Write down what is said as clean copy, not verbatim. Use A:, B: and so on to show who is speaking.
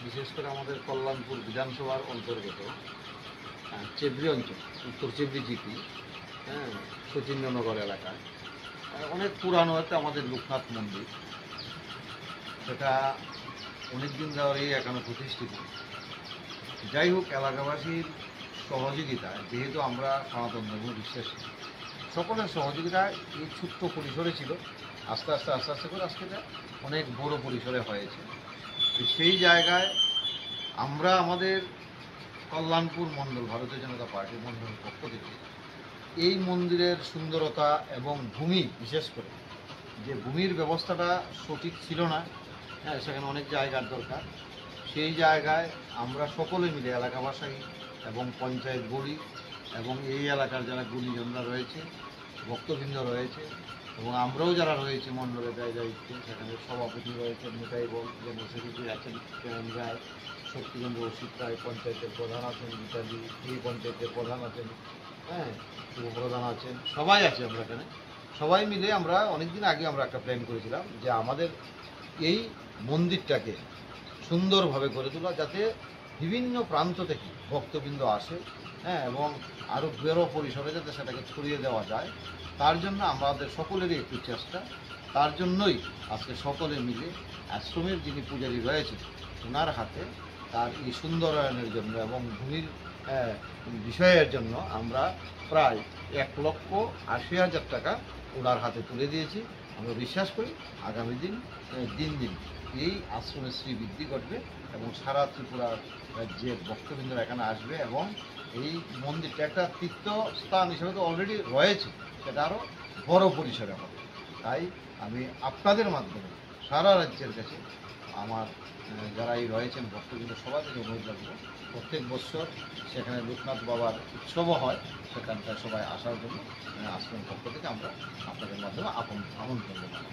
A: বিশেষ করে আমাদের কল্যাণপুর বিধানসভার অন্তর্গত চেবরি অঞ্চল, উত্তর চেবরি জিপি, শচীন্দ্রনগর এলাকায় অনেক পুরানো একটা আমাদের লোকনাথ মন্দির। সেটা অনেক দিন ধরেই এখনো প্রতিষ্ঠিত। যাই হোক, এলাকাবাসীর সহযোগিতায়, যেহেতু আমরা সনাতন ধর্ম বিশ্বাসী, সকলের সহযোগিতায় এই ছোট্ট পরিসরে ছিল। আস্তে আস্তে করে আজকে এটা অনেক বড় পরিসরে হয়েছে। সেই জায়গায় আমরা আমাদের কল্যাণপুর মণ্ডল, ভারতীয় জনতা পার্টি মণ্ডলের পক্ষ থেকে এই মন্দিরের সুন্দরতা এবং ভূমি, বিশেষ করে যে ভূমির ব্যবস্থাটা সঠিক ছিল না, সেখানে অনেক জায়গার দরকার। সেই জায়গায় আমরা সকলে মিলে, এলাকাবাসী এবং পঞ্চায়েত বডি এবং এই এলাকার যারা গুণীজনরা রয়েছে, ভক্তবৃন্দ রয়েছে এবং আমরাও যারা রয়েছে মণ্ডলের দায়িত্বে, সেখানে সভাপতি রয়েছেন মিঠাই বল, জেনারেল সেক্রেটারি আছেন রায়, শক্তিগঞ্জ ওসিদ রায়, পঞ্চায়েতের প্রধান আছেন মিতালি, এই পঞ্চায়েতের প্রধান আছেন, উপপ্রধান আছেন, সবাই আছে। আমরা এখানে সবাই মিলে আমরা অনেকদিন আগে আমরা একটা প্ল্যান করেছিলাম যে আমাদের এই মন্দিরটাকে সুন্দরভাবে গড়ে তোলা, যাতে বিভিন্ন প্রান্ত থেকে ভক্তবৃন্দ আসে, এবং আরও বড় পরিসরে যাতে সেটাকে ছড়িয়ে দেওয়া যায়। তার জন্য আমাদের সকলেরই একটু চেষ্টা। তার জন্যই আজকে সকলে মিলে আশ্রমের যিনি পূজারী রয়েছেন ওনার হাতে তার এই সুন্দরায়নের জন্য এবং ভূমির বিষয়ের জন্য আমরা প্রায় 1,80,000 টাকা ওনার হাতে তুলে দিয়েছি। আমরা বিশ্বাস করি আগামী দিন এই আশ্রমের শ্রীবৃদ্ধি ঘটবে এবং সারা ত্রিপুরার যে ভক্তবৃন্দরা এখানে আসবে এবং এই মন্দিরটা একটা তীর্থস্থান হিসেবে তো অলরেডি রয়েছে, সেটা আরও বড় পরিসরে হবে। তাই আমি আপনাদের মাধ্যমে সারা রাজ্যের কাছে আমার যারা এই রয়েছেন ভক্তবৃন্দ সবার থেকে অনুরোধ রাখবো, প্রত্যেক বছর সেখানে লোকনাথ বাবার উৎসবও হয়, সেখানটায় সবাই আসার জন্য আশ্রমের পক্ষ থেকে আমরা আপনাদের মাধ্যমে আমন্ত্রণ জানাবো।